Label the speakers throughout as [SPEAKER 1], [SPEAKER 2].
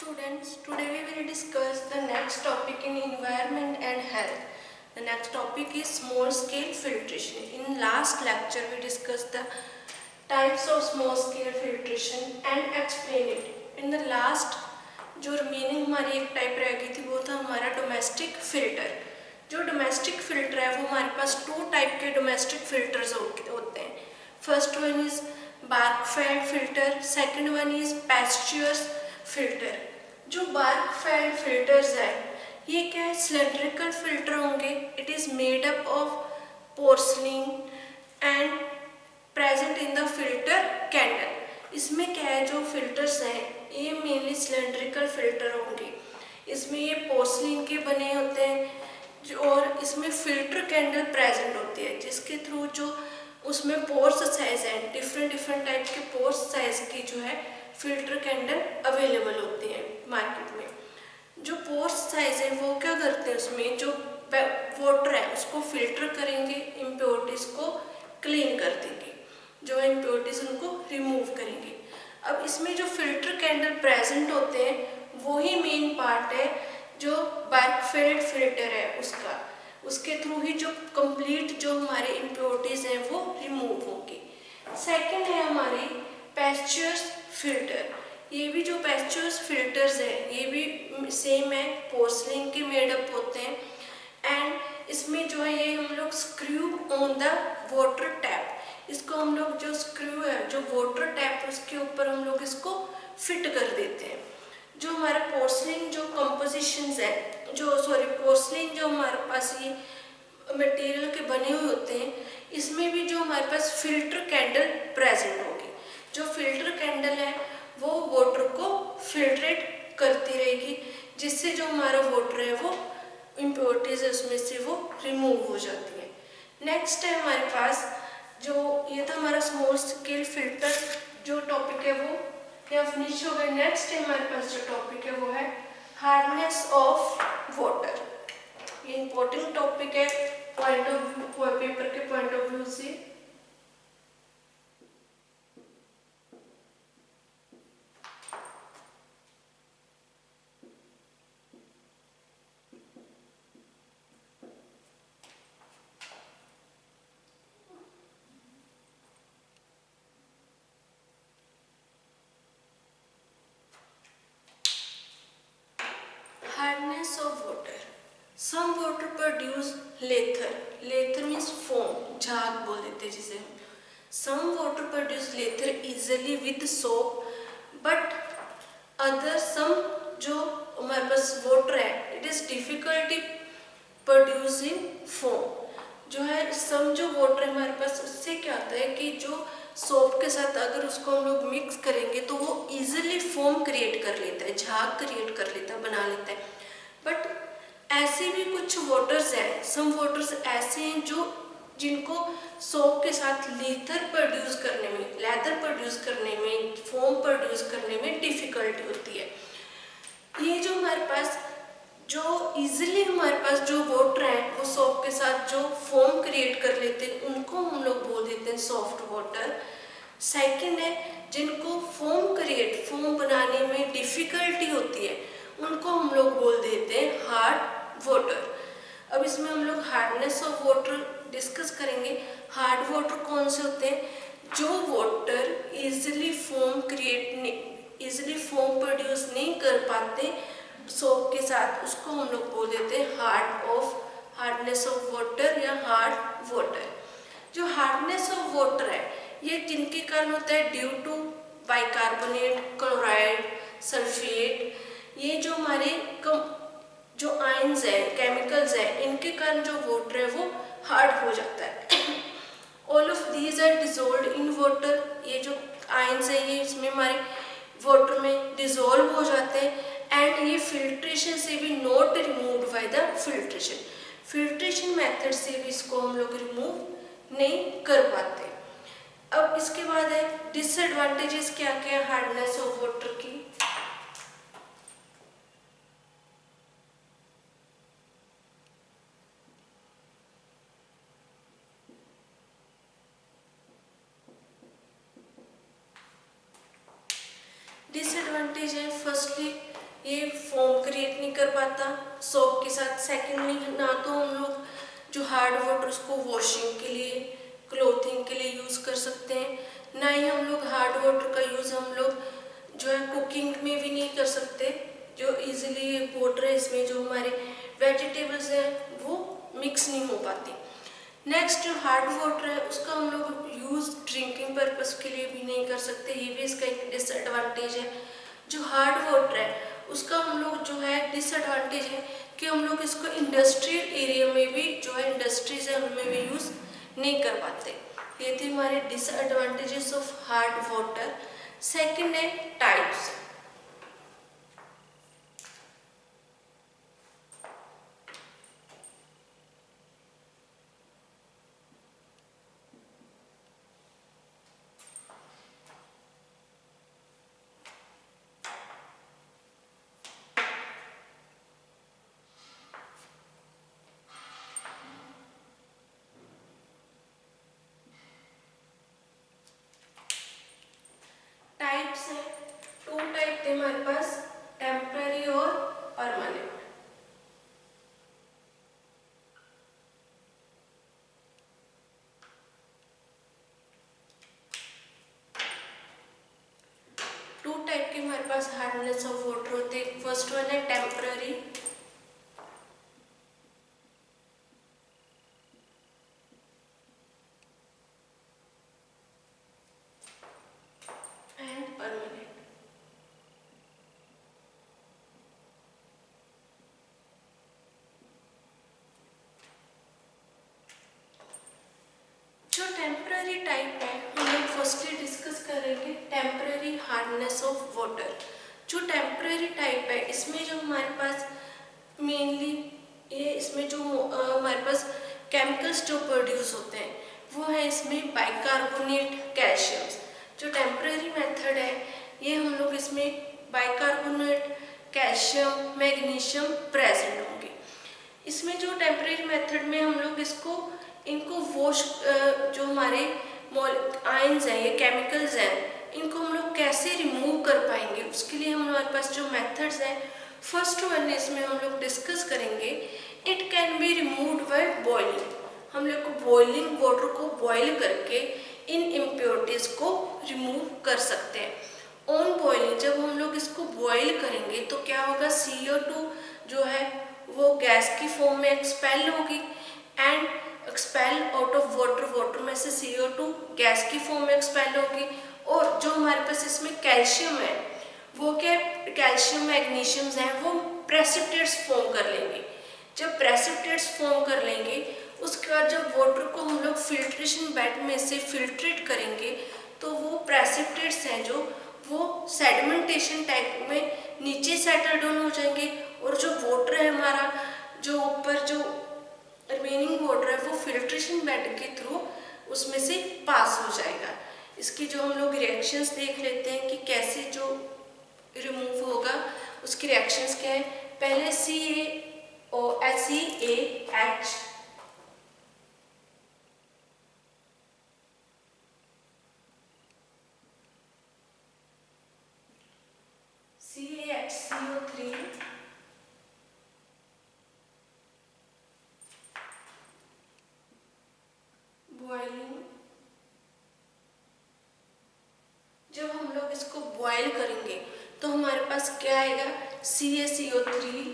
[SPEAKER 1] Students, today we will discuss the next topic in environment and health. The next topic is small scale filtration. In last lecture we discussed the types of small scale filtration and explain it. In the last जो remaining हमारी एक type रह गई थी वो था हमारा domestic filter. जो डोमेस्टिक फिल्टर है वो हमारे पास टू टाइप के डोमेस्टिक फिल्टर्स होते हैं। First one is Berkefeld filter, second one is Pasteur's filter. जो बार्कफेल्ड फिल्टर्स है ये क्या है, सिलेंड्रिकल फिल्टर होंगे। It is made up of porcelain and present in the filter candle. इसमें क्या है, जो फिल्टर्स हैं ये मेनली सिलेंड्रिकल फिल्टर होंगे। इसमें ये पोर्सलिन के बने होते हैं और इसमें फिल्टर कैंडल प्रेजेंट होती है जिसके थ्रू जो उसमें पोर्स साइज है, डिफरेंट टाइप के पोर्स साइज की जो है फिल्टर कैंडल अवेलेबल होती है मार्केट में। जो पोर्स साइज है वो क्या करते हैं, उसमें जो वाटर है उसको फिल्टर करेंगे, इम्प्योरिटीज को क्लीन कर देंगे, जो इम्प्योरिटीज उनको रिमूव करेंगे। अब इसमें जो फिल्टर कैंडल प्रेजेंट होते हैं वही मेन पार्ट है जो बार्कफेल्ड फिल्टर है उसका। उसके थ्रू ही जो कंप्लीट जो हमारे इम्प्योरिटीज हैं वो रिमूव होंगी। सेकंड है हमारी पैस्चर्स फिल्टर। ये भी जो पैस्चर्स फिल्टर्स है ये भी सेम है, पोर्सलिन के मेडअप होते हैं। एंड इसमें जो है ये हम लोग screw on the water tap, इसको हम लोग जो स्क्रू है जो वाटर टैप उसके ऊपर हम लोग इसको फिट कर देते हैं। जो हमारा पोर्सलिन जो कंपोजिशंस है, पोर्सलिन जो हमारे पास ये मटेरियल के बने हुए होते हैं इसमें भी जो हमारे पास फिल्टर कैंडल प्रेजेंट होगी। जो फिल्टर कैंडल है वो वाटर को फिल्ट्रेट करती रहेगी जिससे जो हमारा वाटर है वो इम्प्योरिटीज उसमें से वो रिमूव हो जाती है। नेक्स्ट है हमारे पास जो ये था हमारा स्मॉल स्केल फिल्टर जो टॉपिक है वो यहाँ फिनिश हो गया। नेक्स्ट है हमारे पास जो टॉपिक है वो है हार्डनेस ऑफ वाटर। ये इंपॉर्टेंट टॉपिक है पॉइंट ऑफ व्यू, पेपर के पॉइंट ऑफ व्यू से। Hardness of water. Some water produce lather. Lather means foam, झाग बोल देते हैं जिसे हम। Some water produce lather easily with soap, but other some जो हमारे पास water है it is difficulty producing foam। जो है some जो water है हमारे पास उससे क्या होता है कि जो सोप के साथ अगर उसको हम लोग मिक्स करेंगे तो वो इजीली फोम क्रिएट कर लेता है, झाग क्रिएट कर लेता है, बना लेता है। बट ऐसे भी कुछ वाटर्स हैं, सम वाटर्स ऐसे हैं जो जिनको सोप के साथ लेदर प्रोड्यूस करने में, फोम प्रोड्यूस करने में डिफिकल्टी होती है। ये जो हमारे पास जो इजीली हमारे पास जो वाटर है वो सोप के साथ जो फोम क्रिएट कर लेते हैं उनको हम लोग बोल देते हैं सॉफ्ट वाटर। सेकंड है जिनको फोम बनाने में डिफिकल्टी होती है उनको हम लोग बोल देते हैं हार्ड वाटर। अब इसमें हम लोग हार्डनेस ऑफ वाटर डिस्कस करेंगे। हार्ड वाटर कौन से होते हैं, जो वाटर इजीली फोम प्रोड्यूस नहीं कर पाते सोप के साथ, उसको हम लोग बोल देते हैं हार्डनेस ऑफ वाटर या हार्ड वाटर। जो हार्डनेस ऑफ वाटर है ये जिनके कारण होता है due to bicarbonate, chloride, sulphate. ये जो हमारे जो आयंस है, केमिकल्स है, इनके कारण जो वाटर है वो हार्ड हो जाता है। All of these are dissolved in water. ये जो आयंस है ये इसमें हमारे वाटर में डिजोल्व हो जाते हैं एंड ये फिल्ट्रेशन से भी not removed by the filtration method से भी इसको हम लोग रिमूव नहीं कर पाते। अब इसके बाद है डिसएडवांटेजेस क्या क्या है हार्डनेस ऑफ वाटर की। डिसएडवांटेज है फर्स्टली ये फोम क्रिएट नहीं कर पाता सोप के साथ। सेकेंडली ना तो हम लोग जो हार्ड वाटर उसको वॉशिंग के लिए, क्लोथिंग के लिए यूज़ कर सकते हैं, ना ही हम लोग हार्ड वाटर का यूज़ हम लोग जो है कुकिंग में भी नहीं कर सकते। जो इजीली वाटर है इसमें जो हमारे वेजिटेबल्स हैं वो मिक्स नहीं हो पाती। नेक्स्ट जो हार्ड वाटर है उसका हम लोग यूज़ ड्रिंकिंग पर्पस के लिए भी नहीं कर सकते, ये भी इसका एक डिसएडवांटेज है। जो हार्ड वाटर है उसका हम लोग जो है डिसएडवांटेज है कि हम लोग इसको इंडस्ट्रियल एरिया में भी जो है इंडस्ट्रीज है उनमें भी यूज़ नहीं कर पाते। ये थे हमारे disadvantages of hard water. Second है टाइप्स। टाइप्स है, टू टाइप थे हमारे पास, टेम्पररी और परमानेंट। टू टाइप के हमारे पास हार्डनेस ऑफ वाटर होते हैं। फर्स्ट वन है टेम्पररी, एंड परमानेंट। जो टेम्पररी टाइप है हम लोग फर्स्टली डिस्कस करेंगे टेम्पररी हार्डनेस ऑफ वाटर। जो टेम्पररी टाइप है इसमें जो हमारे पास मेनली ये इसमें जो हमारे पास केमिकल्स जो प्रोड्यूस होते हैं वो है इसमें बाइकार्बोनेट, कैल्शियम। जो टेम्पररी मेथड है ये हम लोग इसमें बाइकार्बोनेट, कैल्शियम, मैग्नीशियम प्रेजेंट होंगे। इसमें जो टेम्पररी मेथड में हम लोग इनको वॉश जो हमारे आयंस हैं, ये केमिकल्स हैं, इनको हम लोग कैसे रिमूव कर पाएंगे उसके लिए हमारे पास जो मेथड्स हैं, फर्स्ट वन इसमें हम लोग डिस्कस करेंगे, it can be removed by boiling. हम लोग को बॉइलिंग वाटर को बॉइल करके इन इम्प्योरिटीज को रिमूव कर सकते हैं। ऑन बॉइलिंग जब हम लोग इसको बॉइल करेंगे तो क्या होगा, CO2 जो है वो गैस की फॉर्म में एक्सपेल होगी and expel out of water, water में से CO2 गैस की फॉर्म में एक्सपेल होगी। और जो हमारे पास इसमें कैल्शियम है वो क्या, कैल्शियम मैग्नीशियम्स हैं वो प्रेसिपिटेट्स फॉर्म कर लेंगे। जब प्रेसिपिटेट्स फॉर्म कर लेंगे उसके बाद जब वाटर को हम लोग फिल्ट्रेशन बेड में से फिल्ट्रेट करेंगे तो वो प्रेसिपिटेट्स हैं जो वो सेडिमेंटेशन टैंक में नीचे सेटल डाउन हो जाएंगे और जो वाटर है हमारा जो ऊपर जो रिमेनिंग वाटर है वो फिल्ट्रेशन बेड के थ्रू उसमें से पास हो जाएगा। इसकी जो हम लोग रिएक्शंस देख लेते हैं कि कैसे जो रिमूव होगा, उसकी रिएक्शंस क्या है। पहले CaOH CaHCO3 बॉइलिंग, जब हम लोग इसको बॉयल करेंगे तो हमारे पास क्या आएगा, CaCO3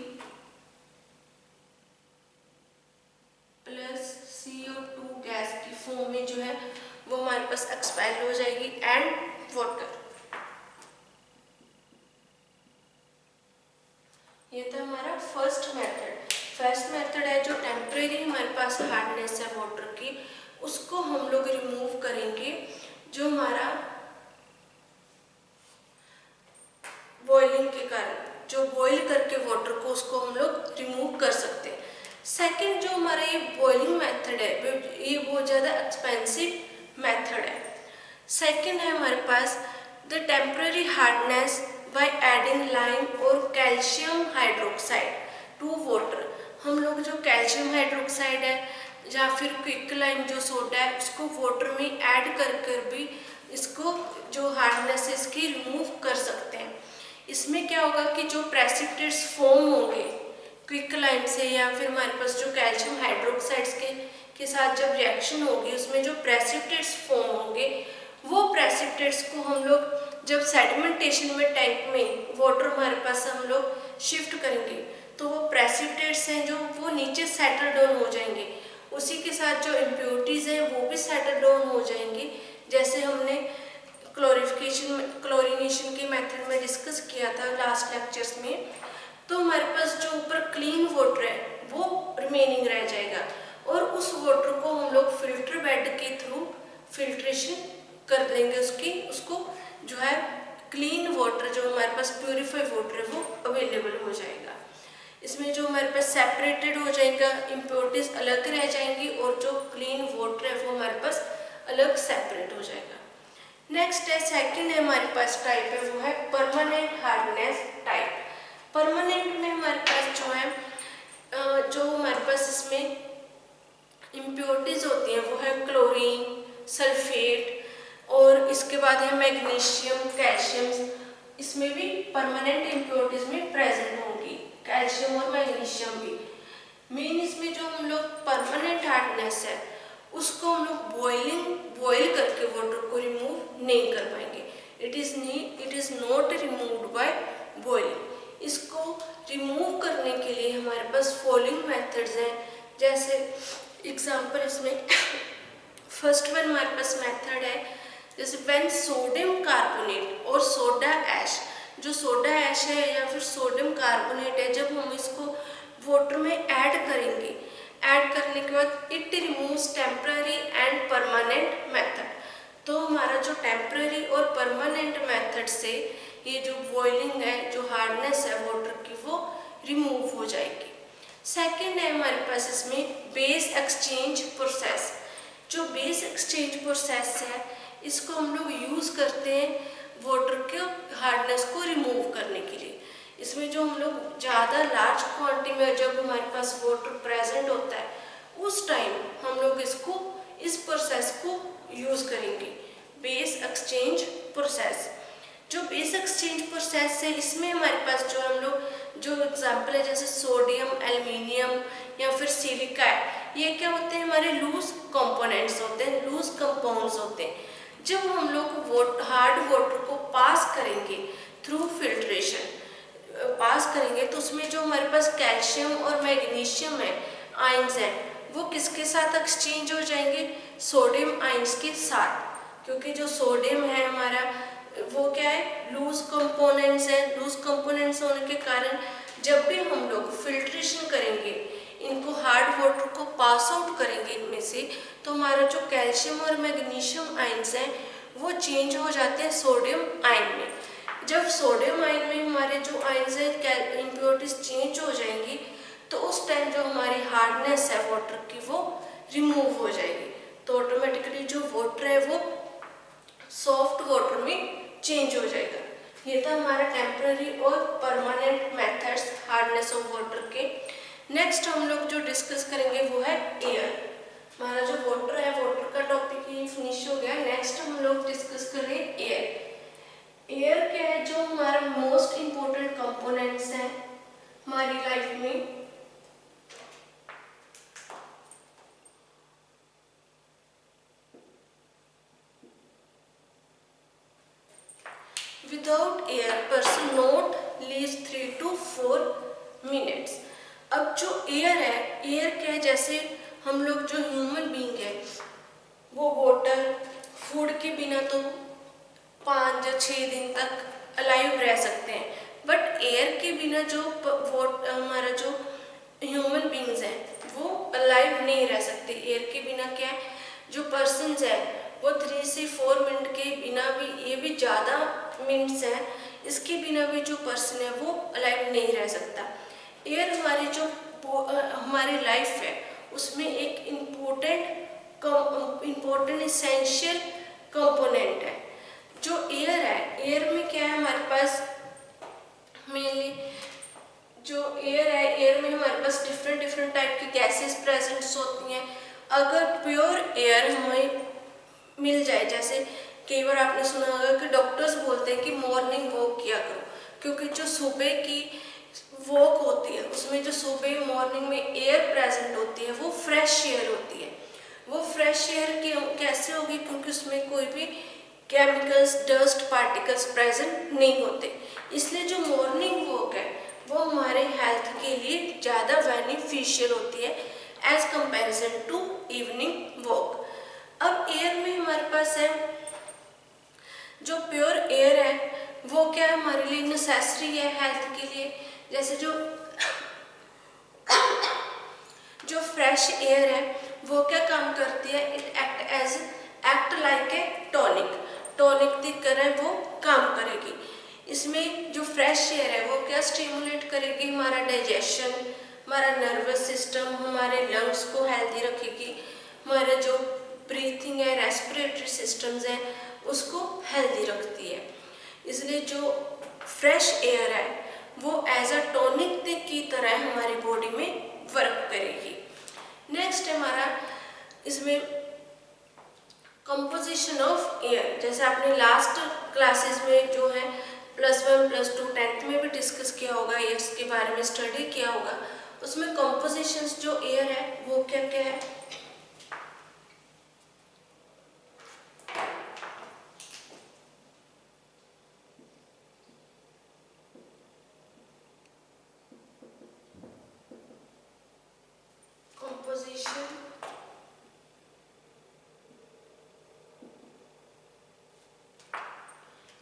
[SPEAKER 1] प्लस CO2 गैस की फॉर्म में जो है वो हमारे पास एक्सपेल हो जाएगी एंड वाटर। ये था हमारा फर्स्ट मेथड। फर्स्ट मेथड है जो टेम्परेरी हमारे पास हार्डनेस है वाटर की उसको हम लोग रिमूव करेंगे, जो हमारा बॉइलिंग के कारण जो बॉईल करके वाटर को उसको हम लोग रिमूव कर सकते हैं। सेकंड जो हमारा ये बॉइलिंग मेथड है ये बहुत ज़्यादा एक्सपेंसिव मेथड है। सेकंड है हमारे पास the temporary hardness by adding lime और कैल्शियम हाइड्रोक्साइड टू वाटर। हम लोग जो कैल्शियम हाइड्रोक्साइड है या फिर क्विकलाइम जो सोडा है उसको वाटर में ऐड कर भी इसको जो हार्डनेस है इसकी रिमूव कर सकते हैं। इसमें क्या होगा कि जो प्रेसिपिटेट्स फॉर्म होंगे क्विकलाइम से, या फिर हमारे पास जो कैल्शियम हाइड्रोक्साइड्स के साथ जब रिएक्शन होगी उसमें जो प्रेसिपिटेट्स फॉर्म होंगे, वो प्रेसिपिटेट्स को हम लोग जब सेडिमेंटेशन में टैंक में वाटर हमारे पास हम लोग शिफ्ट करेंगे तो वो प्रेसिपिटेट्स हैं जो वो नीचे सेटल डाउन हो जाएंगे। उसी के साथ जो इम्प्योरिटीज़ हैं वो भी सेटल डाउन हो जाएंगी, जैसे हमने क्लोरीनेशन के मेथड में डिस्कस किया था लास्ट लेक्चर्स में। तो हमारे पास जो ऊपर क्लीन वाटर है वो रिमेनिंग रह जाएगा, और उस वाटर को हम लोग फिल्टर बेड के थ्रू फिल्ट्रेशन कर देंगे, उसको जो है क्लीन वाटर जो हमारे पास प्यूरिफाइड वाटर है वो अवेलेबल हो जाएगा। इसमें जो हमारे पास सेपरेटेड हो जाएगा, इम्प्योरिटीज अलग रह जाएंगी, और जो क्लीन वाटर है वो हमारे पास अलग सेपरेट हो जाएगा। नेक्स्ट है, सेकंड है हमारे पास टाइप है वो है परमानेंट हार्डनेस टाइप। परमानेंट में हमारे पास जो है जो हमारे पास इसमें इम्प्योरिटीज होती हैं वो है क्लोरीन, सल्फेट, और इसके बाद है मैग्नीशियम, कैल्शियम। इसमें भी परमानेंट इम्प्योरिटीज में प्रेजेंट होंगी, कैल्शियम और मैग्नीशियम भी। मेन इसमें जो हम लोग परमानेंट हार्डनेस है उसको हम लोग बॉइल करके वाटर को रिमूव नहीं कर पाएंगे। It is not removed by boiling. इसको रिमूव करने के लिए हमारे पास फॉलोइंग मेथड्स हैं, जैसे एग्जांपल इसमें फर्स्ट वन हमारे पास मेथड है, जैसे व्हेन सोडियम कार्बोनेट और सोडा ऐश, जो सोडा ऐश है या फिर सोडियम कार्बोनेट है, जब हम इसको वाटर में ऐड करेंगे, ऐड करने के बाद it removes temporary and permanent method. तो हमारा जो टेम्पररी और परमानेंट मेथड से ये जो बॉइलिंग है, जो हार्डनेस है वाटर की, वो रिमूव हो जाएगी। सेकंड है हमारे पास इसमें बेस एक्सचेंज प्रोसेस। जो बेस एक्सचेंज प्रोसेस है इसको हम लोग यूज़ करते हैं वाटर के हार्डनेस को रिमूव करने के लिए। इसमें जो हम लोग ज़्यादा लार्ज क्वांटिटी में जब हमारे पास वाटर प्रेजेंट होता है उस टाइम हम लोग इस प्रोसेस को यूज़ करेंगे, बेस एक्सचेंज प्रोसेस। जो बेस एक्सचेंज प्रोसेस है इसमें हमारे पास जो हम लोग जो एग्जांपल है जैसे सोडियम, एल्युमिनियम या फिर सिलिका है, ये क्या होते हैं, हमारे लूज कंपोनेंट्स होते हैं, लूज कंपाउंड्स होते हैं। जब हम लोग हार्ड वाटर को पास करेंगे थ्रू फिल्ट्रेशन, पास करेंगे तो उसमें जो हमारे पास कैल्शियम और मैग्नीशियम है, आयंस है, वो किसके साथ एक्सचेंज हो जाएंगे, सोडियम आयंस के साथ। क्योंकि जो सोडियम है हमारा वो क्या है, लूज कंपोनेंट्स है। लूज कंपोनेंट्स होने के कारण जब भी हम लोग फिल्ट्रेशन करेंगे, इनको हार्ड वाटर को पास आउट करेंगे इनमें से, तो हमारा जो कैल्शियम और मैग्नीशियम आयंस हैं वो चेंज हो जाते हैं सोडियम आयन में। जब सोडियम आयन में हमारे जो आयंस है इम्प्योरिटीज चेंज हो जाएंगी तो उस टाइम जो हमारी हार्डनेस है वाटर की वो रिमूव हो जाएगी, तो ऑटोमेटिकली जो वाटर है वो सॉफ्ट वाटर में चेंज हो जाएगा। ये था हमारा टेम्पररी और permanent methods hardness of water के। नेक्स्ट हम लोग जो डिस्कस करेंगे वो है एयर। हमारा जो वाटर है, वाटर का टॉपिक ये फिनिश हो गया। नेक्स्ट हम लोग डिस्कस करें एयर। एयर क्या है, जो हमारा मोस्ट इम्पोर्टेंट कंपोनेंट्स हैं हमारी लाइफ में। Without air person not lives 3 to 4 minutes। अब जो एयर है, एयर क्या है, जैसे हम लोग जो ह्यूमन बीइंग है वो वाटर, फूड के बिना तो 5 या 6 दिन तक अलाइव रह सकते हैं, बट एयर के बिना जो हमारा जो ह्यूमन बीइंग्स हैं वो अलाइव नहीं रह सकते। एयर के बिना क्या है, जो पर्सन्स है वो 3 से 4 मिनट के बिना भी, ये भी ज़्यादा मिनट्स हैं, इसके बिना भी जो पर्सन है वो अलाइव नहीं रह सकता। एयर हमारी जो हमारी लाइफ है उसमें एक इम्पोर्टेंट इसेंशियल कंपोनेंट है। जो एयर है, एयर में क्या है हमारे पास मेनली जो एयर है, एयर में हमारे पास डिफरेंट टाइप की गैसेस प्रेजेंट होती हैं। अगर प्योर एयर हमें मिल जाए, जैसे कई बार आपने सुना होगा कि डॉक्टर्स बोलते हैं कि मॉर्निंग वॉक किया करो, क्योंकि जो सुबह की वॉक होती है उसमें जो सुबह मॉर्निंग में एयर प्रेजेंट होती है वो फ्रेश एयर होती है। वो फ्रेश एयर कैसे होगी, क्योंकि उसमें कोई भी केमिकल्स, डस्ट पार्टिकल्स प्रेजेंट नहीं होते। इसलिए जो मॉर्निंग वॉक है वो हमारे हेल्थ के लिए ज़्यादा बेनिफिशियल होती है as comparison to evening walk. अब एयर में हमारे पास है जो प्योर एयर है वो क्या हमारे लिए नेसेसरी है हेल्थ के लिए। जैसे जो फ्रेश एयर है वो क्या काम करती है, it act like a tonic की तरह वो काम करेगी। इसमें जो फ्रेश एयर है वो क्या स्टिमुलेट करेगी, हमारा डाइजेशन, हमारा नर्वस सिस्टम, हमारे लंग्स को हेल्दी रखेगी, हमारे जो ब्रीथिंग है, रेस्पिरेटरी सिस्टम्स हैं उसको हेल्दी रखती है। इसलिए जो फ्रेश एयर है वो एज अ टॉनिक की तरह हमारी बॉडी में वर्क करेगी। नेक्स्ट है हमारा इसमें कंपोजिशन ऑफ एयर। जैसे आपने लास्ट क्लासेस में जो है +1 +2 10th में भी डिस्कस किया होगा, इसके बारे में स्टडी किया होगा। उसमें कंपोजिशंस जो एयर है वो क्या क्या है।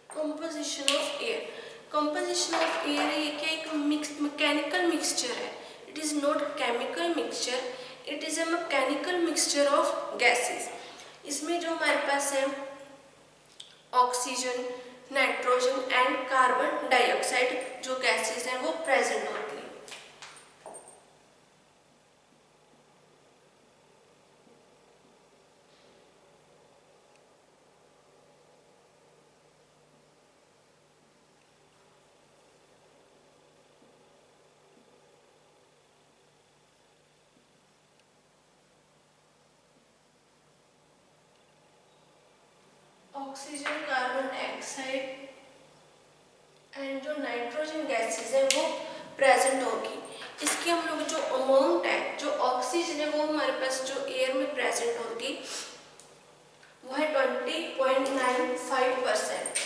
[SPEAKER 1] Composition of air. Composition of air ये क्या एक मैकेनिकल मिक्सचर है। It is not chemical mixture, it is a mechanical mixture of gases. इसमें जो हमारे पास है oxygen, nitrogen and carbon dioxide जो गैसेस हैं वो प्रेजेंट होती है। ऑक्सीजन, कार्बन डाइऑक्साइड एंड जो नाइट्रोजन गैसेस है वो प्रेजेंट होगी। इसकी हम लोग जो अमाउंट है, जो ऑक्सीजन है वो हमारे पास जो एयर में प्रेजेंट होगी वो है 20.95%।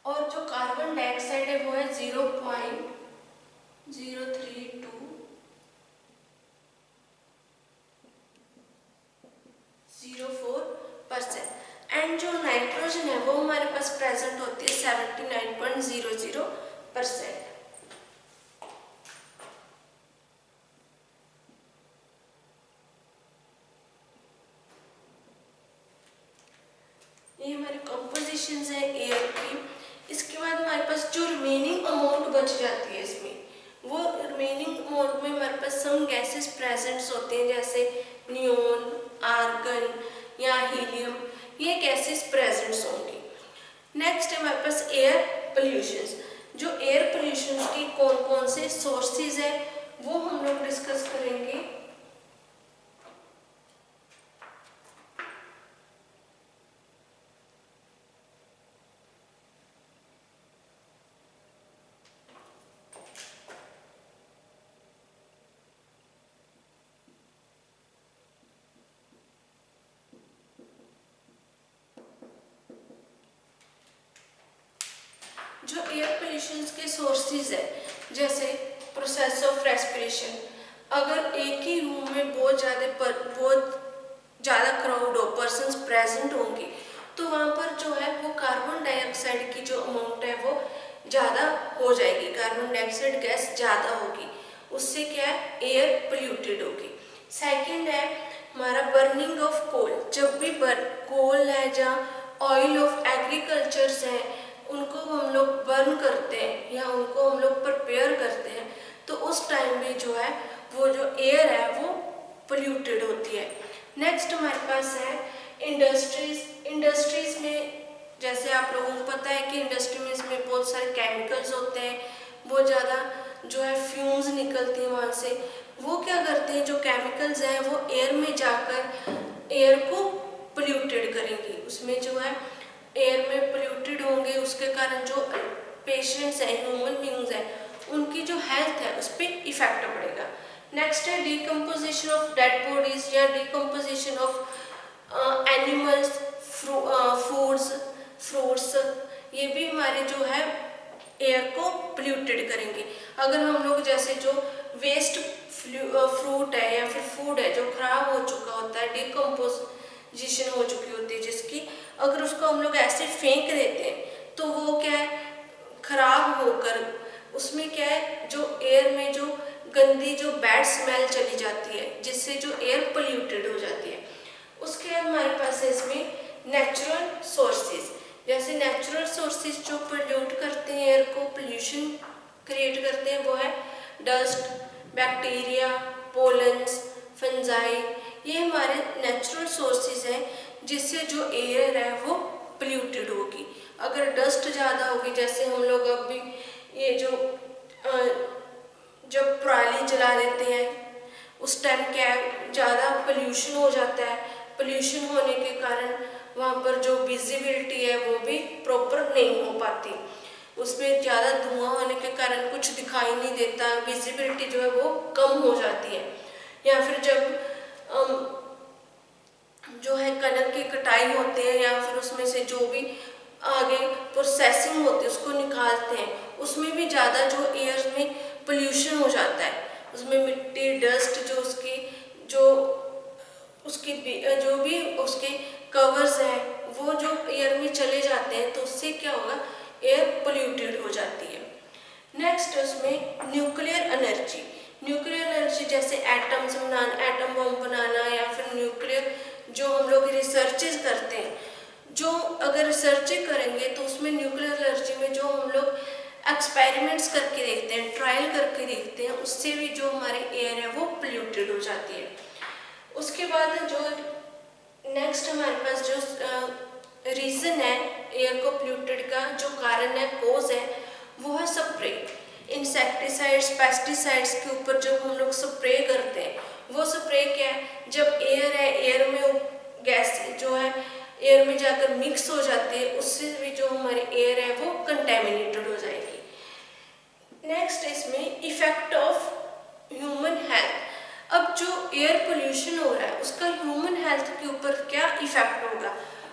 [SPEAKER 1] और जो कार्बन डाइऑक्साइड है वो है 0.03204%। एंड जो नाइट्रोजन है वो हमारे पास प्रेजेंट होती है 79.00%। ये हमारी कंपोजिशंस है एयर की। इसके बाद हमारे पास जो रिमेनिंग अमाउंट बच जाती है इसमें, वो रिमेनिंग अमाउंट में हमारे पास सम गैसेस प्रेजेंट्स होते हैं जैसे नियोन, आर्गन या हीलियम, ये गैसेस प्रेजेंट्स होंगी। नेक्स्ट है हमारे पास एयर पोल्यूशंस। जो एयर पोल्यूशंस की कौन कौन से सोर्सेज है वो हम लोग डिस्कस करेंगे। जो एयर पोल्यूशन के सोर्सेज है जैसे प्रोसेस ऑफ रेस्पिरेशन। अगर एक ही रूम में बहुत ज़्यादा क्राउड हो, पर्सन्स प्रेजेंट होंगे, तो वहाँ पर जो है वो कार्बन डाइऑक्साइड की जो अमाउंट है वो ज़्यादा हो जाएगी, कार्बन डाइऑक्साइड गैस ज़्यादा होगी, उससे क्या है एयर पोल्यूटेड होगी। सेकंड है हमारा बर्निंग ऑफ कोल। जब भी कोल है जहाँ ऑयल ऑफ एग्रीकल्चर्स हैं उनको हम लोग बर्न करते हैं या उनको हम लोग प्रिपेयर करते हैं, तो उस टाइम में जो है वो जो एयर है वो पोल्यूटेड होती है। नेक्स्ट हमारे पास है इंडस्ट्रीज में। जैसे आप लोगों को पता है कि इंडस्ट्री में इसमें बहुत सारे केमिकल्स होते हैं, बहुत ज़्यादा जो है फ्यूम्स निकलती हैं वहाँ से। वो क्या करते हैं, जो केमिकल्स हैं वो एयर में जाकर एयर को पोल्यूटेड करेंगी। उसमें जो है पेशेंट्स हैं, ह्यूमन बींग्स हैं, उनकी जो हेल्थ है उस पर इफेक्ट पड़ेगा। नेक्स्ट है डिकम्पोजिशन ऑफ डेड बॉडीज या decomposition of animals, foods, fruits, ये भी हमारे जो है एयर को पोल्यूटेड करेंगे। अगर हम लोग जैसे जो वेस्ट फ्रूट है या फिर फूड है जो खराब हो चुका होता है, डिकम्पोजिशन हो चुकी होती है जिसकी, अगर उसको हम लोग ऐसे फेंक देते हैं तो वो क्या है, खराब होकर उसमें क्या है, जो एयर में जो गंदी जो बैड स्मेल चली जाती है जिससे जो एयर पोल्यूटेड हो जाती है। उसके बाद हमारे पास है इसमें नेचुरल सोर्सेज, जैसे नेचुरल सोर्सेज जो पोल्यूट करते हैं एयर को, पोल्यूशन क्रिएट करते हैं, वो है डस्ट, बैक्टीरिया, पोलन्स, फंजाई, ये हमारे नेचुरल सोर्सेज हैं जिससे जो एयर है वो पोल्यूटेड होगी। अगर डस्ट ज़्यादा होगी, जैसे हम लोग अभी ये जो जब पराली जला देते हैं उस टाइम क्या है, ज़्यादा पोल्यूशन हो जाता है। पोल्यूशन होने के कारण वहाँ पर जो विजिबिलिटी है वो भी प्रॉपर नहीं हो पाती, उसमें ज़्यादा धुआं होने के कारण कुछ दिखाई नहीं देता, विजिबिलिटी जो है वो कम हो जाती है। या फिर जब जो है कनक की कटाई होती है या फिर उसमें से जो भी आगे प्रोसेसिंग होती है उसको निकालते हैं, उसमें भी ज़्यादा जो एयर में पोल्यूशन हो जाता है, उसमें मिट्टी, डस्ट, जो उसकी जो भी उसके कवर्स हैं वो जो एयर में चले जाते हैं, तो उससे क्या होगा, एयर पोल्यूटेड हो जाती है। नेक्स्ट उसमें न्यूक्लियर एनर्जी, न्यूक्लियर एनर्जी जैसे एटम्स बनाना, एटम बम बनाना, या फिर न्यूक्लियर जो हम लोग रिसर्चेज करते हैं, जो अगर रिसर्च करेंगे तो उसमें न्यूक्लियर एनर्जी में जो हम लोग एक्सपेरिमेंट्स करके देखते हैं, ट्रायल करके देखते हैं, उससे भी जो हमारी एयर है वो पोल्यूटेड हो जाती है। उसके बाद जो नेक्स्ट हमारे पास जो रीज़न है एयर को पोल्यूटेड का, जो कारण है, कोज है, वो है स्प्रे। इंसेक्टिसाइड्स, पेस्टिसाइड्स के ऊपर जब हम लोग स्प्रे करते हैं, वो स्प्रे क्या है, जब एयर है, एयर में गैस जो है एयर में जाकर मिक्स हो जाती है, उससे भी जो हमारी एयर है वो कंटेमिनेटेड हो जाएगी। नेक्स्ट इसमें इफेक्ट ऑफ ह्यूमन हेल्थ। अब जो एयर पोल्यूशन हो रहा है उसका ह्यूमन हेल्थ के ऊपर क्या इफेक्ट होगा।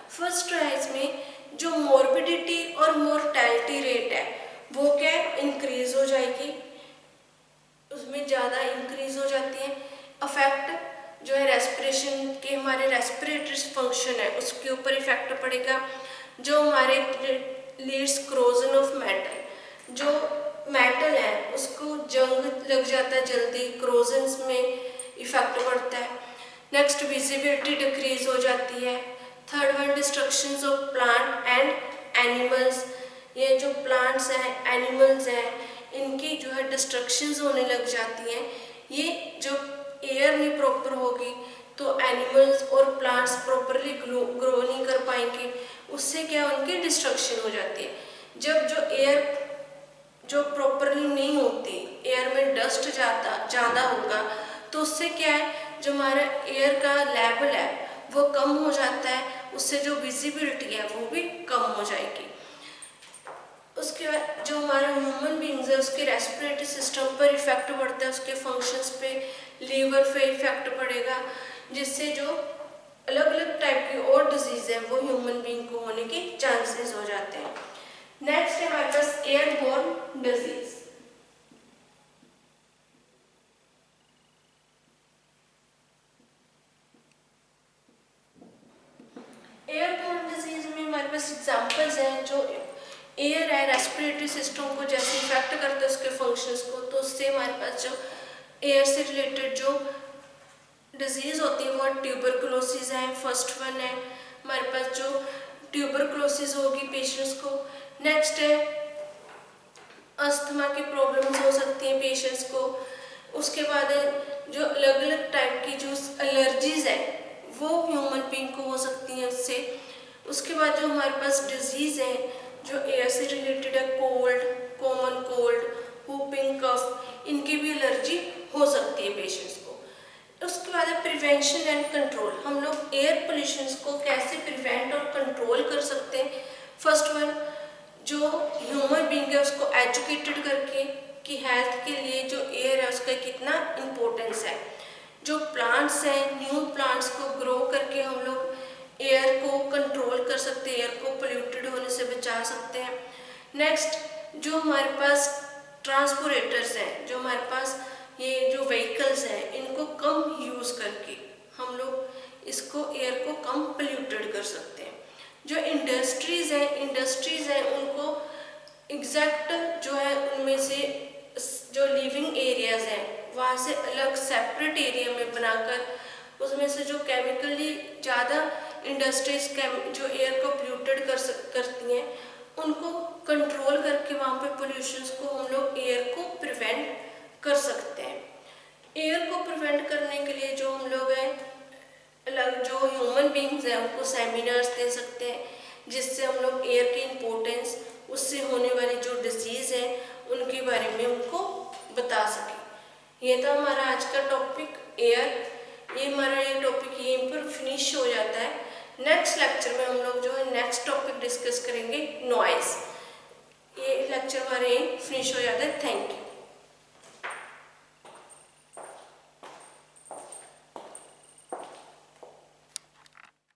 [SPEAKER 1] फर्स्ट है इसमें जो मॉर्बिडिटी और मोर्टेलिटी रेट है वो क्या इंक्रीज हो जाएगी, उसमें ज़्यादा इंक्रीज हो जाती है। अफेक्ट जो है रेस्पिरेशन के, हमारे रेस्पिरेटरी फंक्शन है उसके ऊपर इफेक्ट पड़ेगा। जो हमारे लीड्स क्रोजन ऑफ मेटल, जो मेटल है उसको जंग लग जाता है जल्दी, क्रोजन्स में इफेक्ट पड़ता है। नेक्स्ट विजिबिलिटी डिक्रीज हो जाती है। Third one destructions of plant and animals, ये जो प्लांट्स हैं, एनिमल्स हैं, इनकी जो है डिस्ट्रक्शंस होने लग जाती हैं। ये जो एयर नहीं प्रॉपर होगी तो एनिमल्स और प्लांट्स प्रॉपरली ग्रो नहीं कर पाएंगे, उससे क्या उनकी डिस्ट्रक्शन हो जाती है। जब जो एयर जो प्रॉपरली नहीं होती, एयर में डस्ट ज़्यादा होगा, तो उससे क्या है, जो हमारा एयर का लेवल है वो कम हो जाता है, उससे जो विजिबिलिटी है वो भी कम हो जाएगी। उसके बाद जो हमारा ह्यूमन बींग्स है उसके रेस्पिरेटरी सिस्टम पर इफेक्ट पड़ता है, उसके फंक्शंस पे, लीवर पे इफेक्ट पड़ेगा, जिससे जो अलग अलग टाइप की और डिजीज है वो ह्यूमन बींग को होने के चांसेस हो जाते हैं। नेक्स्ट है हमारे पास एयरबोर्न डिजीज। एयरबोर्न डिजीज में हमारे पास एग्जांपल्स हैं, जो एयर है रेस्पिरेटरी सिस्टम को जैसे इफेक्ट करता है उसके फंक्शंस को, तो उससे हमारे पास जो एयर से रिलेटेड जो डिजीज होती है वो ट्यूबरकुलोसिस है। फर्स्ट वन है हमारे पास जो ट्यूबरकुलोसिस होगी पेशेंट्स को। नेक्स्ट है अस्थमा की प्रॉब्लम्स हो सकती हैं पेशेंट्स को। उसके बाद जो अलग अलग टाइप की जो एलर्जीज है वो ह्यूमन बींग को हो सकती हैं उससे। उसके बाद जो हमारे पास डिजीज है जो एयर से रिलेटेड है, कोल्ड, कॉमन कोल्ड, whooping कफ, इनकी भी एलर्जी हो सकती है पेशेंट्स को। उसके बाद है प्रिवेंशन एंड कंट्रोल। हम लोग एयर पोल्यूशन को कैसे प्रिवेंट और कंट्रोल कर सकते हैं। फर्स्ट वन जो ह्यूमन बीइंग है उसको एजुकेटेड करके कि हेल्थ के लिए जो एयर है उसका कितना इम्पोर्टेंस है। जो प्लांट्स हैं, न्यू प्लांट्स को ग्रो करके हम लोग एयर को कंट्रोल कर सकते हैं, एयर को पोल्यूटेड होने से बचा सकते हैं। नेक्स्ट, जो हमारे पास ट्रांसपोर्टेटर्स हैं, जो हमारे पास ये जो व्हीकल्स हैं, इनको कम यूज़ करके हम लोग इसको एयर को कम पोल्यूटेड कर सकते हैं। जो इंडस्ट्रीज़ हैं उनको एग्जैक्ट जो है उनमें से जो लिविंग एरियाज हैं वहाँ से अलग सेपरेट एरिया में बनाकर उसमें से जो केमिकली ज़्यादा इंडस्ट्रीज जो एयर को पोल्यूटेड करती हैं उनको कंट्रोल करके वहाँ पे पोल्यूशंस को हम लोग एयर को प्रिवेंट कर सकते हैं। एयर को प्रिवेंट करने के लिए जो हम लोग हैं अलग जो ह्यूमन बींग्स हैं उनको सेमिनार्स दे सकते हैं जिससे हम लोग एयर की इम्पोर्टेंस, उससे होने वाली जो डिजीज़ है उनके बारे में उनको बता सकें। ये था हमारा आज का टॉपिक एयर। ये टॉपिक यहीं पर फिनिश हो जाता है। नेक्स्ट लेक्चर में हम लोग जो है नेक्स्ट टॉपिक डिस्कस करेंगे नॉइज़। ये लेक्चर हमारे यहीं फिनिश हो जाता है। Thank you.